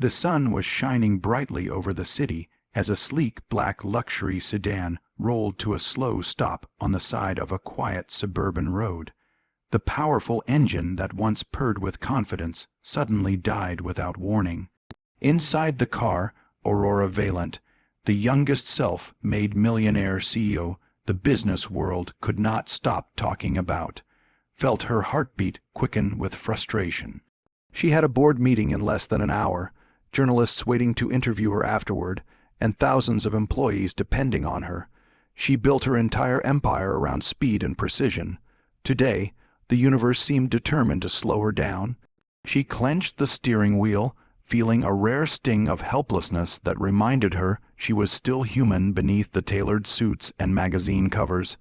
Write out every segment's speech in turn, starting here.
The sun was shining brightly over the city as a sleek black luxury sedan rolled to a slow stop on the side of a quiet suburban road. The powerful engine that once purred with confidence suddenly died without warning. Inside the car, Aurora Valent, the youngest self-made millionaire CEO the business world could not stop talking about, felt her heartbeat quicken with frustration. She had a board meeting in less than an hour, journalists waiting to interview her afterward, and thousands of employees depending on her. She built her entire empire around speed and precision. Today, the universe seemed determined to slow her down. She clenched the steering wheel, feeling a rare sting of helplessness that reminded her she was still human beneath the tailored suits and magazine covers.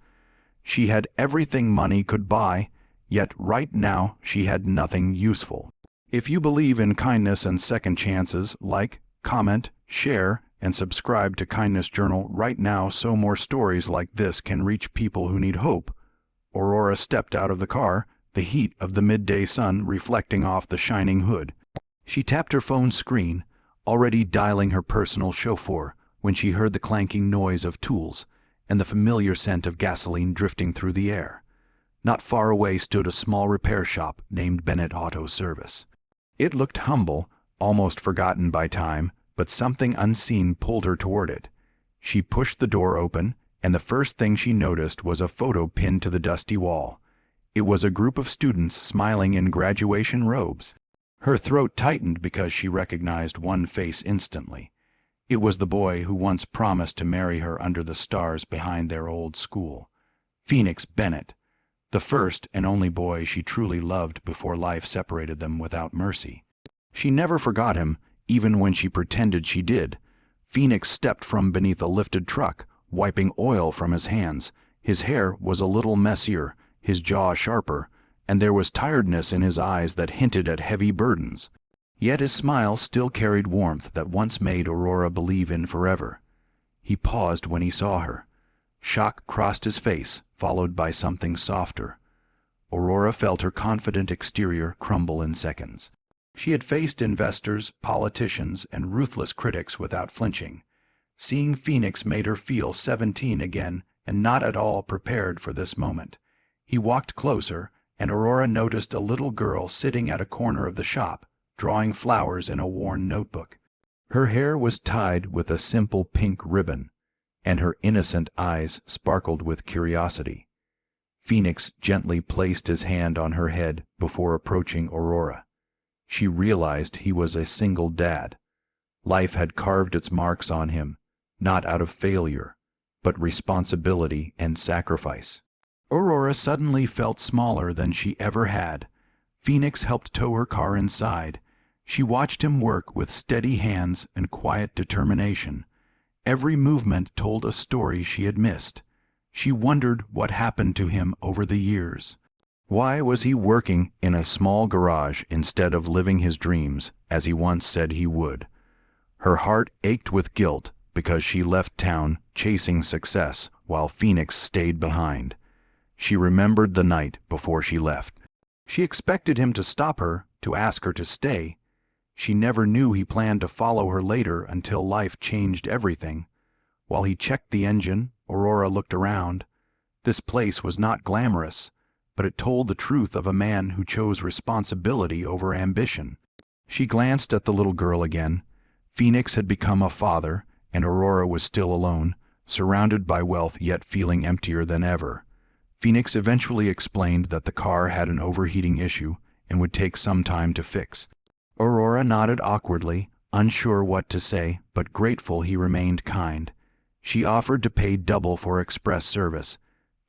She had everything money could buy, yet right now she had nothing useful. If you believe in kindness and second chances, like, comment, share, and subscribe to Kindness Journal right now so more stories like this can reach people who need hope. Aurora stepped out of the car, the heat of the midday sun reflecting off the shining hood. She tapped her phone's screen, already dialing her personal chauffeur, when she heard the clanking noise of tools and the familiar scent of gasoline drifting through the air. Not far away stood a small repair shop named Bennett Auto Service. It looked humble, almost forgotten by time, but something unseen pulled her toward it. She pushed the door open, and the first thing she noticed was a photo pinned to the dusty wall. It was a group of students smiling in graduation robes. Her throat tightened because she recognized one face instantly. It was the boy who once promised to marry her under the stars behind their old school. Phoenix Bennett, the first and only boy she truly loved before life separated them without mercy. She never forgot him, even when she pretended she did. Phoenix stepped from beneath a lifted truck, wiping oil from his hands. His hair was a little messier, his jaw sharper, and there was tiredness in his eyes that hinted at heavy burdens. Yet his smile still carried warmth that once made Aurora believe in forever. He paused when he saw her. Shock crossed his face, followed by something softer. Aurora felt her confident exterior crumble in seconds. She had faced investors, politicians, and ruthless critics without flinching. Seeing Phoenix made her feel 17 again and not at all prepared for this moment. He walked closer, and Aurora noticed a little girl sitting at a corner of the shop, drawing flowers in a worn notebook. Her hair was tied with a simple pink ribbon, and her innocent eyes sparkled with curiosity. Phoenix gently placed his hand on her head before approaching Aurora. She realized he was a single dad. Life had carved its marks on him, not out of failure, but responsibility and sacrifice. Aurora suddenly felt smaller than she ever had. Phoenix helped tow her car inside. She watched him work with steady hands and quiet determination. Every movement told a story she had missed. She wondered what happened to him over the years. Why was he working in a small garage instead of living his dreams, as he once said he would? Her heart ached with guilt because she left town chasing success while Phoenix stayed behind. She remembered the night before she left. She expected him to stop her, to ask her to stay. She never knew he planned to follow her later until life changed everything. While he checked the engine, Aurora looked around. This place was not glamorous, but it told the truth of a man who chose responsibility over ambition. She glanced at the little girl again. Phoenix had become a father, and Aurora was still alone, surrounded by wealth yet feeling emptier than ever. Phoenix eventually explained that the car had an overheating issue and would take some time to fix. Aurora nodded awkwardly, unsure what to say, but grateful he remained kind. She offered to pay double for express service.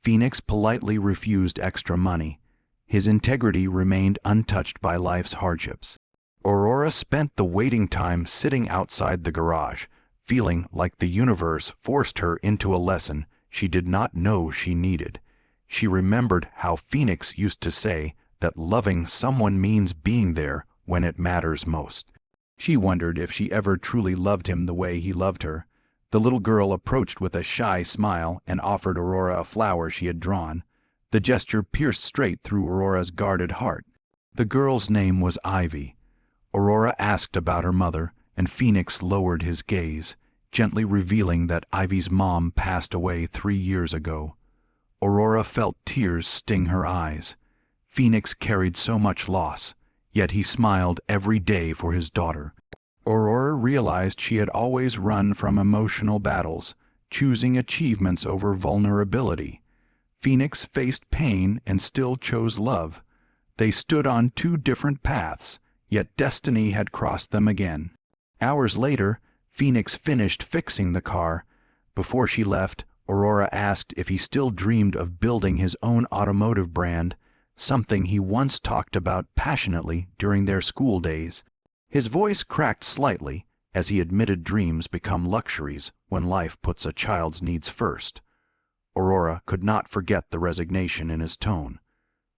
Phoenix politely refused extra money. His integrity remained untouched by life's hardships. Aurora spent the waiting time sitting outside the garage, feeling like the universe forced her into a lesson she did not know she needed. She remembered how Phoenix used to say that loving someone means being there when it matters most. She wondered if she ever truly loved him the way he loved her. The little girl approached with a shy smile and offered Aurora a flower she had drawn. The gesture pierced straight through Aurora's guarded heart. The girl's name was Ivy. Aurora asked about her mother, and Phoenix lowered his gaze, gently revealing that Ivy's mom passed away 3 years ago. Aurora felt tears sting her eyes. Phoenix carried so much loss, yet he smiled every day for his daughter. Aurora realized she had always run from emotional battles, choosing achievements over vulnerability. Phoenix faced pain and still chose love. They stood on 2 different paths, yet destiny had crossed them again. Hours later, Phoenix finished fixing the car. Before she left, Aurora asked if he still dreamed of building his own automotive brand, something he once talked about passionately during their school days. His voice cracked slightly as he admitted dreams become luxuries when life puts a child's needs first. Aurora could not forget the resignation in his tone.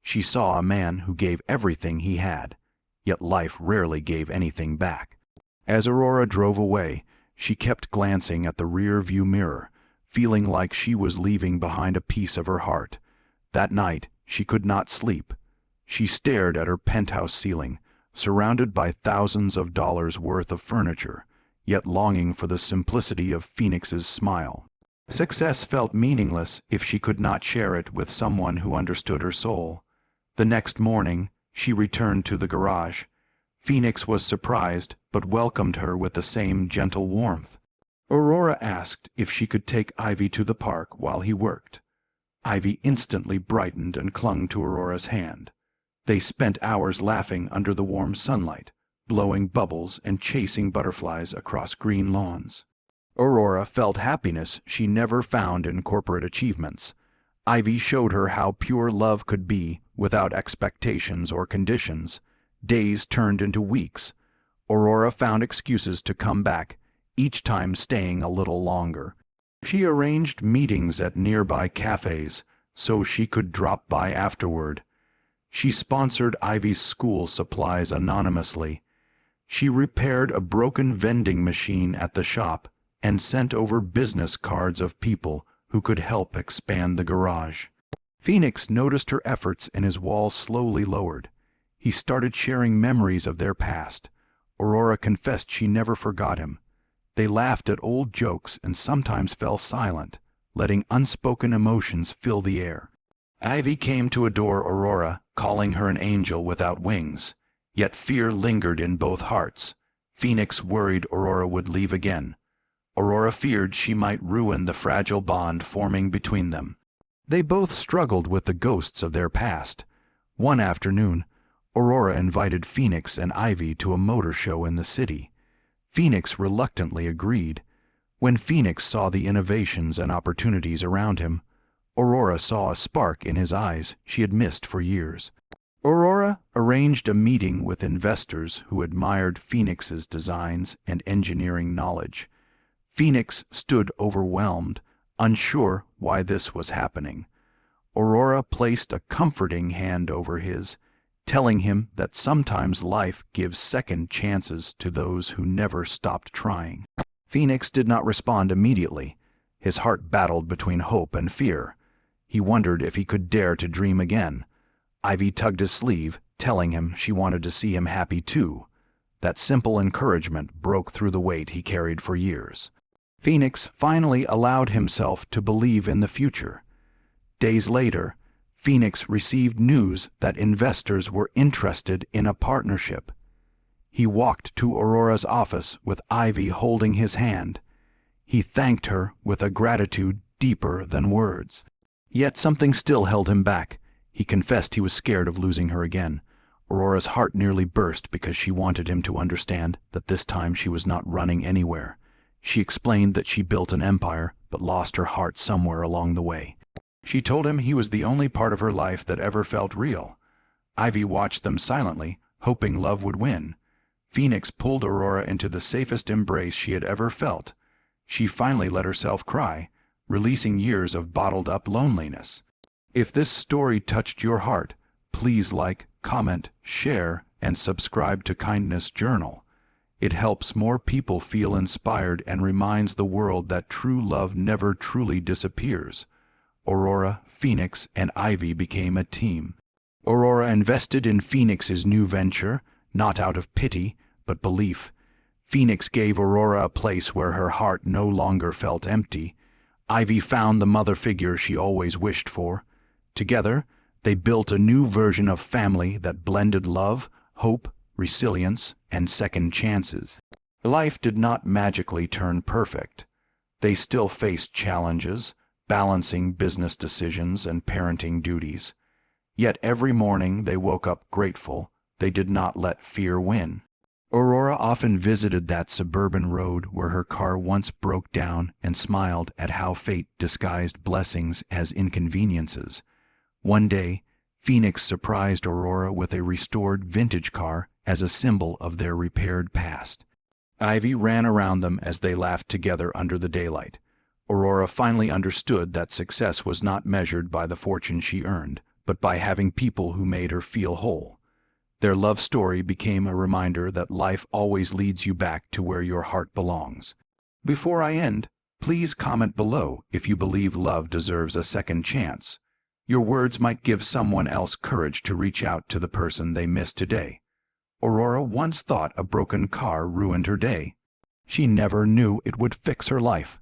She saw a man who gave everything he had, yet life rarely gave anything back. As Aurora drove away, she kept glancing at the rear-view mirror, feeling like she was leaving behind a piece of her heart. That night, she could not sleep. She stared at her penthouse ceiling, surrounded by thousands of dollars worth of furniture, yet longing for the simplicity of Phoenix's smile. Success felt meaningless if she could not share it with someone who understood her soul. The next morning, she returned to the garage. Phoenix was surprised, but welcomed her with the same gentle warmth. Aurora asked if she could take Ivy to the park while he worked. Ivy instantly brightened and clung to Aurora's hand. They spent hours laughing under the warm sunlight, blowing bubbles and chasing butterflies across green lawns. Aurora felt happiness she never found in corporate achievements. Ivy showed her how pure love could be without expectations or conditions. Days turned into weeks. Aurora found excuses to come back, each time staying a little longer. She arranged meetings at nearby cafes so she could drop by afterward. She sponsored Ivy's school supplies anonymously. She repaired a broken vending machine at the shop and sent over business cards of people who could help expand the garage. Phoenix noticed her efforts and his walls slowly lowered. He started sharing memories of their past. Aurora confessed she never forgot him. They laughed at old jokes and sometimes fell silent, letting unspoken emotions fill the air. Ivy came to adore Aurora, calling her an angel without wings. Yet fear lingered in both hearts. Phoenix worried Aurora would leave again. Aurora feared she might ruin the fragile bond forming between them. They both struggled with the ghosts of their past. One afternoon, Aurora invited Phoenix and Ivy to a motor show in the city. Phoenix reluctantly agreed. When Phoenix saw the innovations and opportunities around him, Aurora saw a spark in his eyes she had missed for years. Aurora arranged a meeting with investors who admired Phoenix's designs and engineering knowledge. Phoenix stood overwhelmed, unsure why this was happening. Aurora placed a comforting hand over his, telling him that sometimes life gives second chances to those who never stopped trying. Phoenix did not respond immediately. His heart battled between hope and fear. He wondered if he could dare to dream again. Ivy tugged his sleeve, telling him she wanted to see him happy too. That simple encouragement broke through the weight he carried for years. Phoenix finally allowed himself to believe in the future. Days later, Phoenix received news that investors were interested in a partnership. He walked to Aurora's office with Ivy holding his hand. He thanked her with a gratitude deeper than words. Yet something still held him back. He confessed he was scared of losing her again. Aurora's heart nearly burst because she wanted him to understand that this time she was not running anywhere. She explained that she built an empire but lost her heart somewhere along the way. She told him he was the only part of her life that ever felt real. Ivy watched them silently, hoping love would win. Phoenix pulled Aurora into the safest embrace she had ever felt. She finally let herself cry, releasing years of bottled-up loneliness. If this story touched your heart, please like, comment, share, and subscribe to Kindness Journal. It helps more people feel inspired and reminds the world that true love never truly disappears. Aurora, Phoenix, and Ivy became a team. Aurora invested in Phoenix's new venture, not out of pity, but belief. Phoenix gave Aurora a place where her heart no longer felt empty. Ivy found the mother figure she always wished for. Together, they built a new version of family that blended love, hope, resilience, and second chances. Life did not magically turn perfect. They still faced challenges, balancing business decisions and parenting duties. Yet every morning they woke up grateful. They did not let fear win. Aurora often visited that suburban road where her car once broke down and smiled at how fate disguised blessings as inconveniences. One day, Phoenix surprised Aurora with a restored vintage car as a symbol of their repaired past. Ivy ran around them as they laughed together under the daylight. Aurora finally understood that success was not measured by the fortune she earned, but by having people who made her feel whole. Their love story became a reminder that life always leads you back to where your heart belongs. Before I end, please comment below if you believe love deserves a second chance. Your words might give someone else courage to reach out to the person they miss today. Aurora once thought a broken car ruined her day. She never knew it would fix her life.